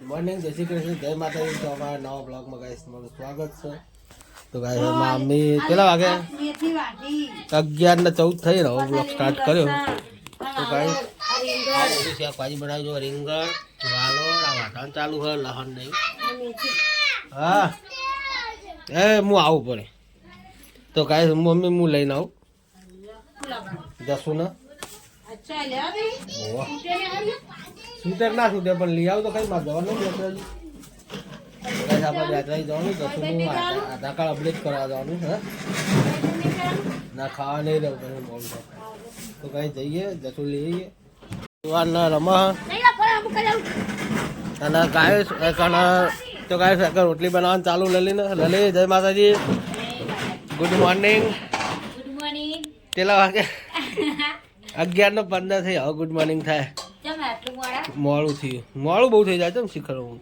Morning, જય શ્રી કૃષ્ણ, જય માતાજી. તો અમારા નવા બ્લોગમાં ગાઈસ તમારું સ્વાગત છે. તો ગાઈસ મમ્મી કેટલા વાગે 11:14 થઈ રહ્યો બ્લોગ સ્ટાર્ટ કર્યો. તો ગાઈસ શાકભાજી બનાવી જો રીંગણ વાલો વાટણ ચાલુ હોય લહણ નહીં. હા એ હું આવું પડે તો ગાઈસ મમ્મી હું લઈને આવું જશું ને શૂટર ના શૂટે પણ લઈ આવું તો કઈ માં જવાનું આપણે યાત્રા જવાનું જશું હું આધાર કાર્ડ અપડેટ કરવા જવાનું હે ના ખાવા નહીં રહું તમે બોલ તો કઈ જઈએ જશું લઈએ ના રમા અને ગાય તો ગાય રોટલી બનાવવાનું ચાલુ લલી જય માતાજી. Good morning. કેટલા વાગે 11:15 થઈ હવે ગુડ મોર્નિંગ થાય. મોડું થયું મોડું બહુ થઈ જાય છે ને શીખર હું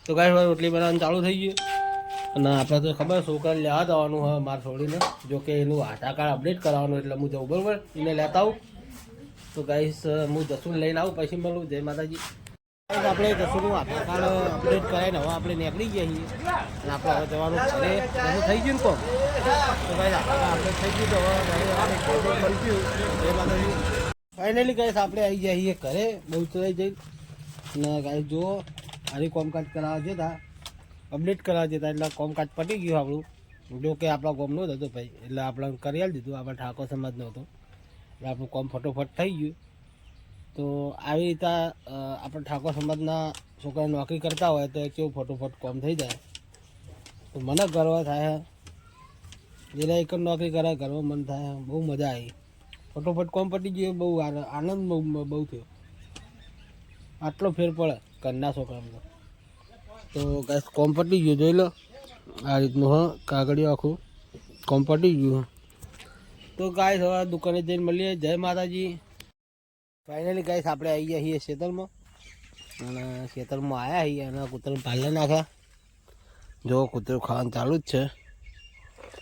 તો ગાય રોટલી બનાવવાનું ચાલુ થઈ ગયું. અને આપણે તો ખબર છોકરા લેવા જવાનું હોય મારે છોડીને જો કે એનું આધાર કાર્ડ અપડેટ કરાવવાનું એટલે હું જવું બરાબર એને લેતા આવું. તો ગાઈસ હું જસું લઈને આવું પછી મળું. જય માતાજી. આપણે જસુનું આધાર કાર્ડ અપડેટ કરાવીને હવે આપણે નીકળી ગયા છીએ અને આપણે હવે જવાનું ઘરે થઈ ગયું ને કોમ તો ગાઈસ આપણે થઈ ગયું તો હવે બનશું. જય માતાજી. ફાઇનલી ગાઈસ આપણે આવી ગયા છીએ ઘરે બહુ થઈ જઈ અને ગાઈસ જુઓ આની કોમકાજ કરાવવા જતા અપડેટ કરાવવા જતા એટલે કોમકાજ પટી ગયું આપણું. જો કે આપણા કોમનો જ હતો ભાઈ એટલે આપણે કરી આલી દીધું. આપણા ઠાકોર સમાજનો હતો એટલે આપણું કોમ ફટોફટ થઈ ગયું. તો આવી રીતે આપણે ઠાકોર સમાજના છોકરા નોકરી કરતા હોય તો કેવું ફટોફટ કોમ થઈ જાય તો મને ગર્વ થાય. જેને એક જ નોકરી કરે ઘરમાં મન થાય બહુ મજા આવી. ફટોફટ કોમ પટી ગયો બહુ આનંદ બહુ થયો. આટલો ફેર પડે ઘરના છોકરામાં તો ગાઈસ કોમ પટી ગયું જોઈ લો આ રીતનું હા કાગળિયું આખું કોમ પટી ગયું. તો ગાઈસ હવે દુકાને જઈને મળીએ. જય માતાજી. ફાઇનલી ગાઈસ આપણે આવી ગયા છીએ ખેતરમાં અને ખેતરમાં આવ્યા છીએ અને કૂતરાને પાલે નાખ્યા. જો કૂતરું ખાવાનું ચાલુ જ છે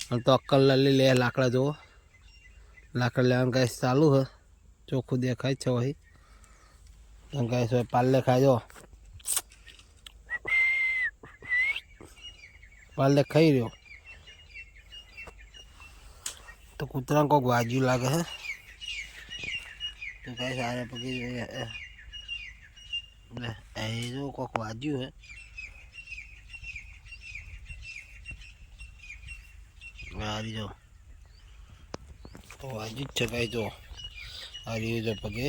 અને તો અક્કલ લલી લે લાકડા જુઓ લાકડા લેવાનું ગાઈસ ચાલુ છે. ચોખ્ખું દેખાય છે વહી ગાઈસ હવે પાલે ખાઈ જો પાલે ખાઈ રહ્યો તો કૂતરાને કોઈક વાજ્યું લાગે હે તો ગાઈસ આરે પકી એ જો કોઈક વાજ્યું હે હારી જો તો વાજ્યું જ છે ગાઈસ જો હારી જો પગે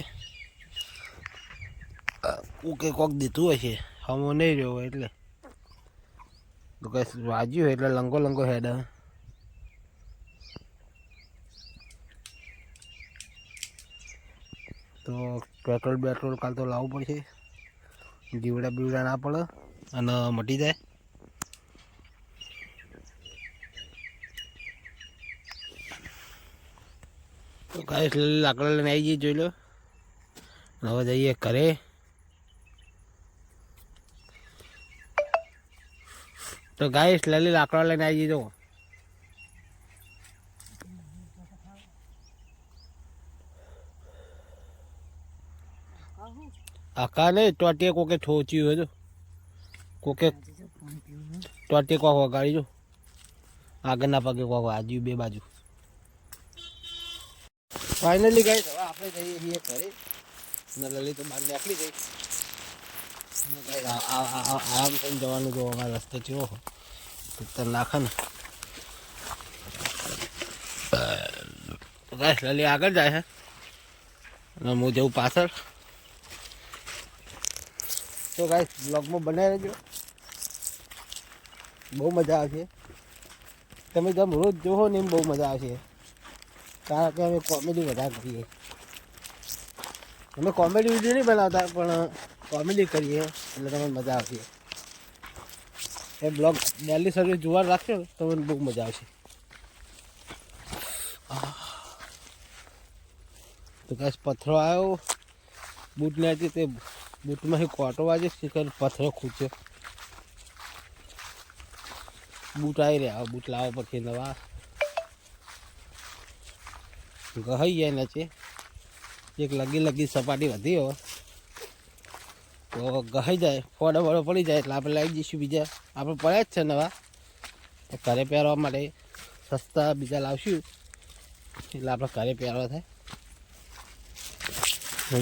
કે કોક દીધું હોય છે હમો નહીં રહ્યો હોય એટલે તો ગાઈસ વાજ્યું હોય એટલે લંગો લંગો હેડ તો પેટ્રોલ બેટ્રોલ કાલ તો લાવવું પડશે જીવડા બીવડા ના પડે અને મટી જાય. તો ગાઈસ લાકડા લઈને આવી જઈએ જોઈ લો હવે જઈએ ઘરે. તો ગાઈસ લલી લાકડા લઈને આવી જજો. આકા ને ટોટીએ કોકે ઠોચ્યું હોય તો કોકે ટોટીએ કોક વગાડી જો આગળના પગે કોક વાજ્યું બે બાજુ. ફાઇનલી ગાઈસ હવે આપણે જઈએ છીએ ઘરે અને લલી તો બહાર નીકળી ગઈ અને ગાઈસ આરામ થઈને જવાનું જો અમારા રસ્તે ચેવો પિત્તર નાખે ને તો ગાઈસ લલી આગળ જાય છે અને હું જઉં પાછળ. તો ગાઈસ બ્લોગમાં બનાવી રહેજો બહુ મજા આવશે. તમે જેમ રોજ જોવો ને એમ બહુ મજા આવશે કારણ કે અમે કોમેડી વધારે કરીએ. અમે કોમેડી વિડીયો નહીં બનાવતા પણ કોમેડી કરીએ એટલે તમને મજા આવશે. એ બ્લોગ ડેલી સર્વિસ જોવા રાખશો તો મને બહુ મજા આવશે. તો ગાઈસ પથ્થરો આવ્યો બૂટ ને હતી તે બૂટમાં કોટો વાજે શીખર પથ્થરો ખૂચ્યો. બૂટ આવી રહ્યા બૂટ લાવવા પછી નવા ગહાઈ જાય ને છે એક લગી સપાટી વધી હવે તો ગહાઈ જાય ફોડો વડો પડી જાય એટલે આપણે લાવી દઈશું બીજા. આપણે પડ્યા જ છે નવા, તો ઘરે પહેરવા માટે સસ્તા બીજા લાવશું એટલે આપણે ઘરે પહેરવા થાય.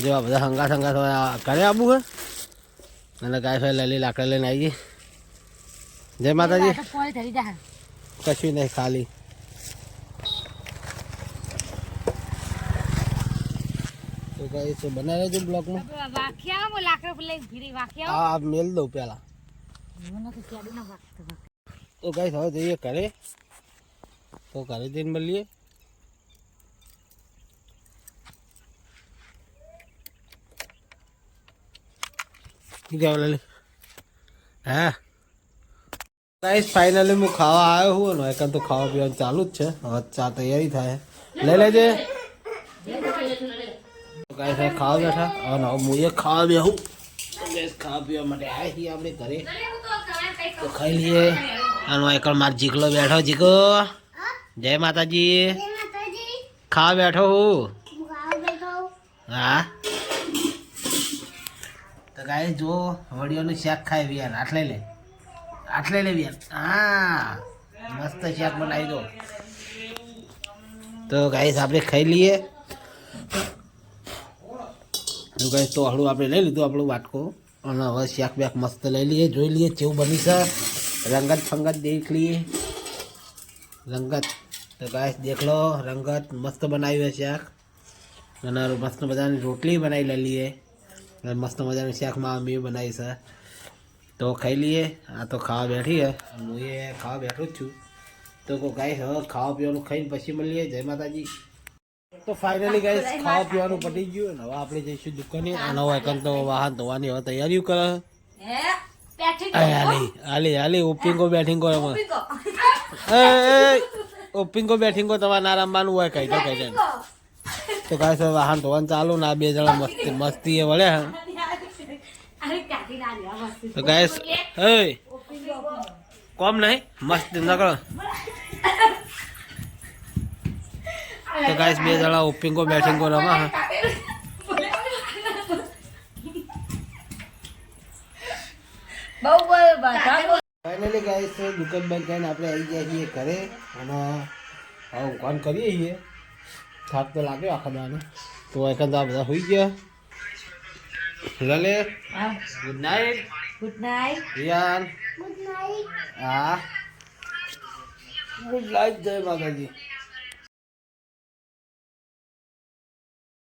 જેવા બધા હંગાત ઘરે આવવું હોય અને ગાય ફાય લઈ લાકડા લઈને આવી. જય માતાજી. કશું નહીં, ખાલી તો ગાય છે બનાવે છે બ્લોકમાં. હા મેલ દઉં પેલા. તો ગાય હવે જઈએ ઘરે, તો ઘરે જઈને મળીએ. હા ગાઈસ ફાઇનલી હું ખાવા આવ્યો હું ને એકન તો ખાવા પીવાનું ચાલુ જ છે. હવે ચા તૈયારી થાય, લઈ લેજે. ગાઈસ ખાવા બેઠા હવે હું એ ખાવા બેહું. ગેસ ખાવા પીવા માટે આવ્યા છીએ આપણે ઘરે, તો ખાઈ લઈએ. આનો એકણ માર જીગલો બેઠો. જીગો જય માતાજી. ખાવા બેઠો હું. હા તો ગાઈસ જો વડીઓનું શાક ખાય વિયાર. આટલે લે વિયાર. હા મસ્ત શાક બનાવી દો. તો ગાઈસ આપણે ખાઈ લઈએ. તો ગાઈસ તો હળું આપણે લઈ લીધું આપણું વાટકો અને હવે શાક બેક મસ્ત લઈ લઈએ, જોઈ લઈએ કેવું બની છે. રંગત ફંગત દેખ લઈએ રંગત. તો ગાઈસ દેખ લો રંગત મસ્ત બનાવ્યું છે શાક અને મસ્ત મજાની રોટલી બનાવી લઈ લઈએ. મસ્ત મજાનું શાકમાં મેં બનાવી છે, તો ખાઈ લઈએ. આ તો ખાવા બેઠી હે, હું એ ખાવા બેઠો જ છું. તો ગાઈસ હવે ખાવા પીવાનું ખાઈને પછી મળીએ. જય માતાજી. તો ફાઇનલી ગાઈસ ખાવા પીવાનું પતી ગયું ને હવે આપણે જઈશું દુકાને. અને હવે એકન તો વાહન ધોવાની હવે તૈયારીઓ કરે. હાલી ઓપિંગો બેઠિંગો ઓપિંગો બેઠિંગો તમારે ના રમવાનું હોય કઈ તો કઈ. તો ગાઈસ વાહન ધોવાનું ચાલુ ને આ બે જણા મસ્તી એ વળે. તો ગાઈસ કોમ નહીં મસ્ત નકળો. તો ગાઈસ બે જણા ઓપિંગો બેઠિંગો રમા. ફાઇનલી ગાઈસ દુકાન બંધ કરીને આપણે આવી ગયા છીએ ઘરે અને હવે કામ કરીએ છીએ. થાક તો લાગ્યો આખા દાનો. તો એકંદ આ બધા હોઈ ગયા. લલે ગુડ નાઇટ. ગુડ નાઇટ યાર. Good night. હા ગુડ નાઇટ. જય માતાજી.